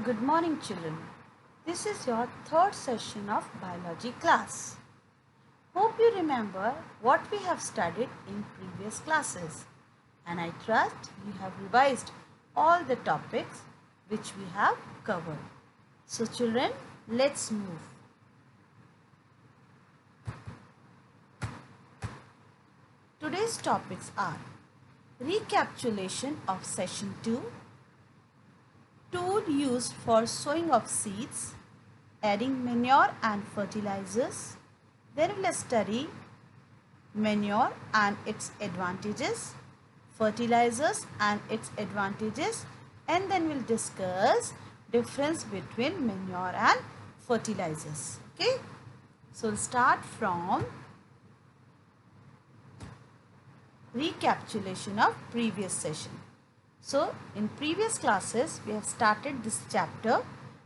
Good morning, children. This is your third session of biology class. Hope you remember what we have studied in previous classes, and I trust you have revised all the topics which we have covered. So, children, let's move. Today's topics are recapitulation of session 2, tool used for sowing of seeds, adding manure and fertilizers. Then we'll study manure and its advantages, fertilizers and its advantages, and then we'll discuss difference between manure and fertilizers. Okay, so we'll start from recapitulation of previous session. So in previous classes we have started this chapter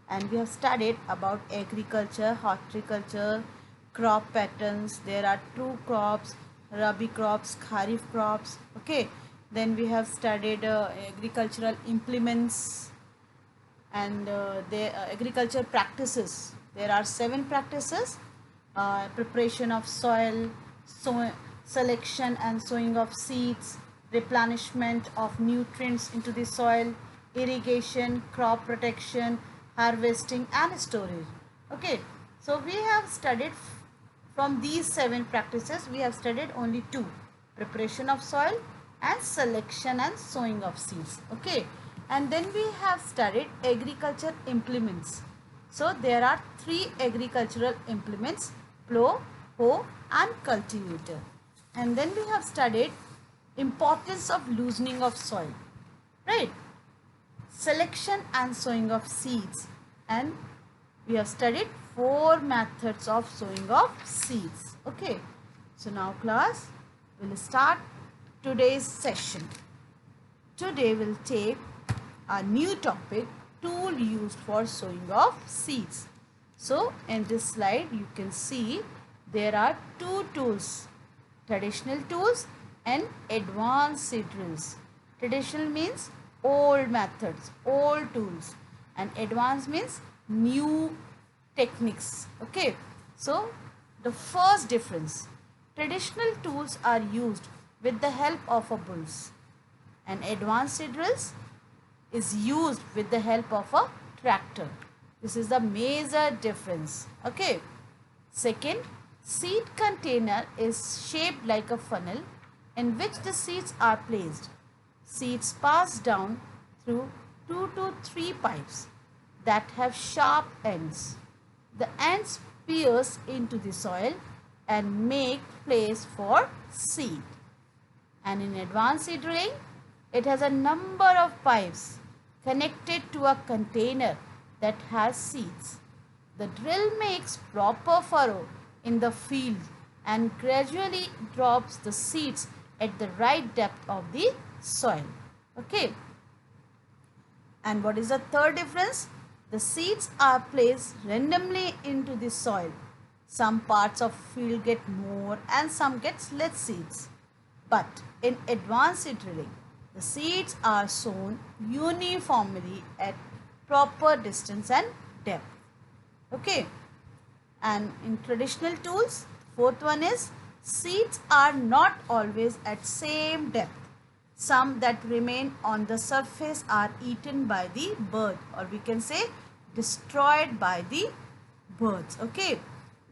and we have studied about agriculture, horticulture, crop patterns. There are two crops, rabi crops, kharif crops. Okay, then we have studied agricultural implements and agriculture practices. There are 7 practices: preparation of soil, selection and sowing of seeds, replenishment of nutrients into the soil, irrigation, crop protection, harvesting and storage. Okay, so we have studied from these 7 practices, we have studied only 2: preparation of soil and selection and sowing of seeds. Okay, and then we have studied agriculture implements. So there are 3 agricultural implements: plow, hoe and cultivator. And then we have studied importance of loosening of soil, right? Selection and sowing of seeds, and we have studied 4 methods of sowing of seeds. Okay, so now class, we'll start today's session. Today we'll take a new topic, tool used for sowing of seeds. So in this slide you can see there are 2 tools: traditional tools and advanced seed drills. Traditional means old methods, old tools, and advanced means new techniques. Okay, so the first difference: traditional tools are used with the help of a bulls, and advanced seed drills is used with the help of a tractor. This is the major difference. Okay, second, seed container is shaped like a funnel in which the seeds are placed. Seeds pass down through 2 to 3 pipes that have sharp ends. The ends pierce into the soil and make place for seed. And in advanced seed drilling, it has a number of pipes connected to a container that has seeds. The drill makes proper furrow in the field and gradually drops the seeds at the right depth of the soil. Okay. And what is the third difference? The seeds are placed randomly into the soil. Some parts of field get more and some gets less seeds. But in advanced seed drilling, the seeds are sown uniformly at proper distance and depth. Okay. And in traditional tools, fourth one is seeds are not always at same depth. Some that remain on the surface are eaten by the bird, or we can say destroyed by the birds. Okay,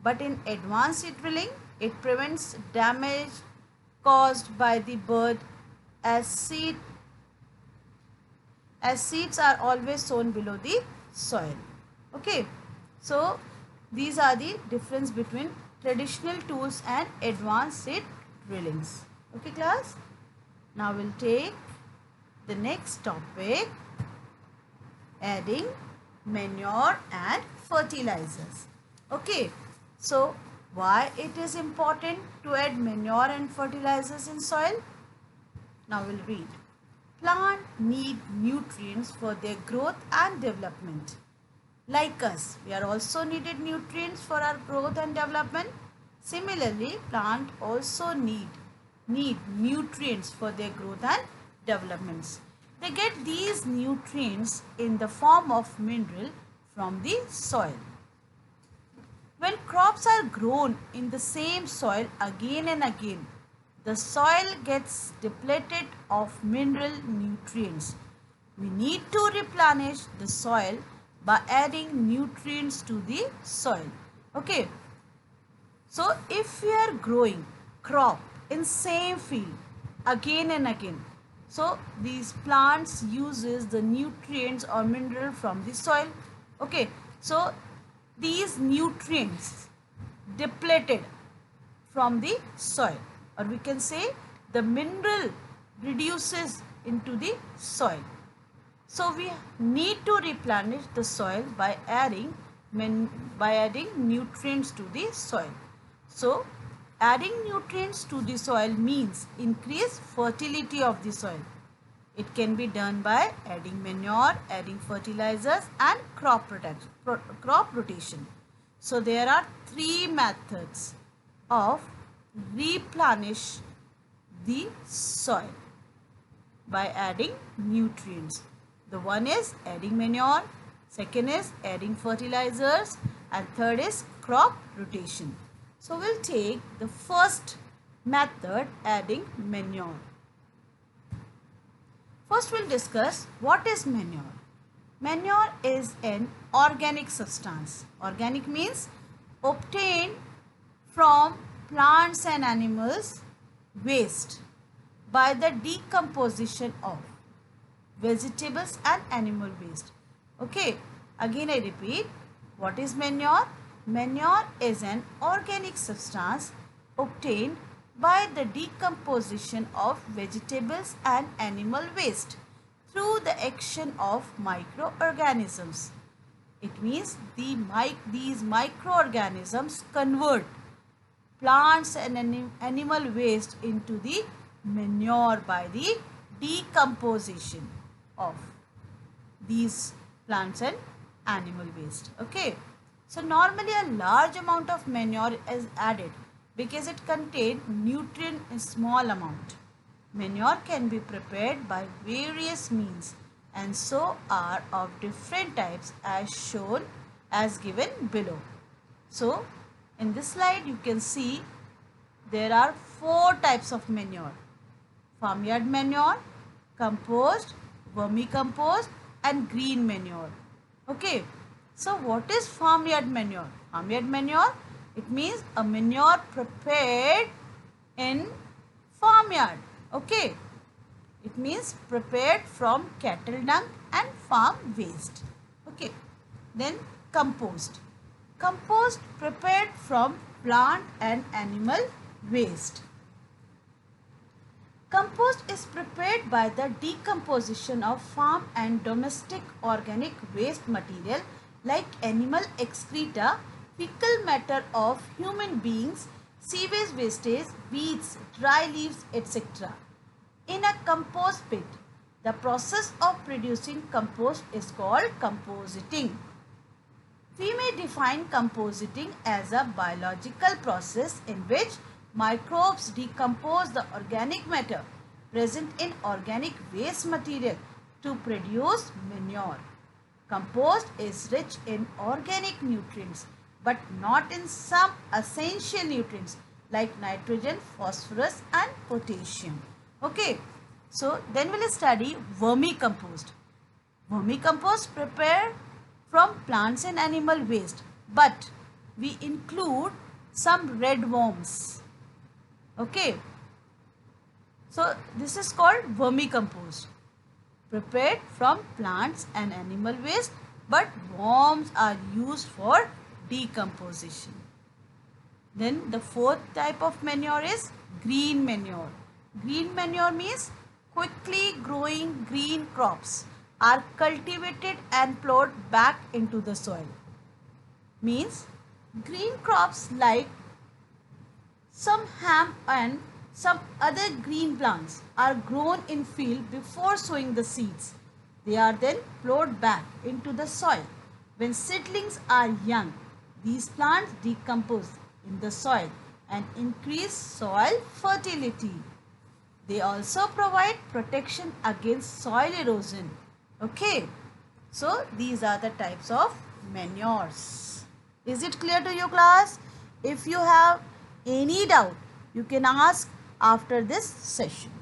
but in advanced seed drilling, it prevents damage caused by the bird as seeds are always sown below the soil. Okay, so these are the difference between traditional tools and advanced seed drillings. Okay class, now we'll take the next topic, adding manure and fertilizers. Okay, so why it is important to add manure and fertilizers in soil? Now we'll read. Plants need nutrients for their growth and development. Like us, we are also needed nutrients for our growth and development. Similarly, plants also need nutrients for their growth and developments. They get these nutrients in the form of mineral from the soil. When crops are grown in the same soil again and again, the soil gets depleted of mineral nutrients. We need to replenish the soil by adding nutrients to the soil. Okay. So if we are growing crop in same field again and again, so these plants uses the nutrients or mineral from the soil. Okay. So these nutrients depleted from the soil, or we can say the mineral reduces into the soil. So we need to replenish the soil by adding nutrients to the soil. So adding nutrients to the soil means increase fertility of the soil. It can be done by adding manure, adding fertilizers and crop rotation. So there are three methods of replenish the soil by adding nutrients. The one is adding manure, second is adding fertilizers, and third is crop rotation. So we'll take the first method, adding manure. First we'll discuss what is manure. Manure is an organic substance. Organic means obtained from plants and animals waste by the decomposition of vegetables and animal waste. Okay, again I repeat, what is manure? Manure is an organic substance obtained by the decomposition of vegetables and animal waste through the action of microorganisms. It means these microorganisms convert plants and animal waste into the manure by the decomposition of these plants and animal waste. Okay. So normally a large amount of manure is added because it contains nutrient in small amount. Manure can be prepared by various means and so are of different types as shown as given below. So in this slide you can see there are 4 types of manure: farmyard manure, compost, vermicompost and green manure. Okay. So what is farmyard manure? Farmyard manure, it means a manure prepared in farmyard. Okay. It means prepared from cattle dung and farm waste. Okay. Then compost. Compost prepared from plant and animal waste. Compost is prepared by the decomposition of farm and domestic organic waste material like animal excreta, fecal matter of human beings, sewage wastage, weeds, dry leaves, etc. In a compost pit, the process of producing compost is called compositing. We may define compositing as a biological process in which microbes decompose the organic matter present in organic waste material to produce manure. Compost is rich in organic nutrients but not in some essential nutrients like nitrogen, phosphorus and potassium. Okay. So then we will study vermicompost. Vermicompost prepared from plants and animal waste, but we include some red worms. Okay. So this is called vermicompost, prepared from plants and animal waste, but worms are used for decomposition. Then the 4th type of manure is green manure. Green manure means quickly growing green crops are cultivated and plowed back into the soil. Means green crops like some ham and some other green plants are grown in field before sowing the seeds. They are then plowed back into the soil. When seedlings are young, these plants decompose in the soil and increase soil fertility. They also provide protection against soil erosion. Okay. So these are the types of manures. Is it clear to you, class? If you have any doubt, you can ask after this session.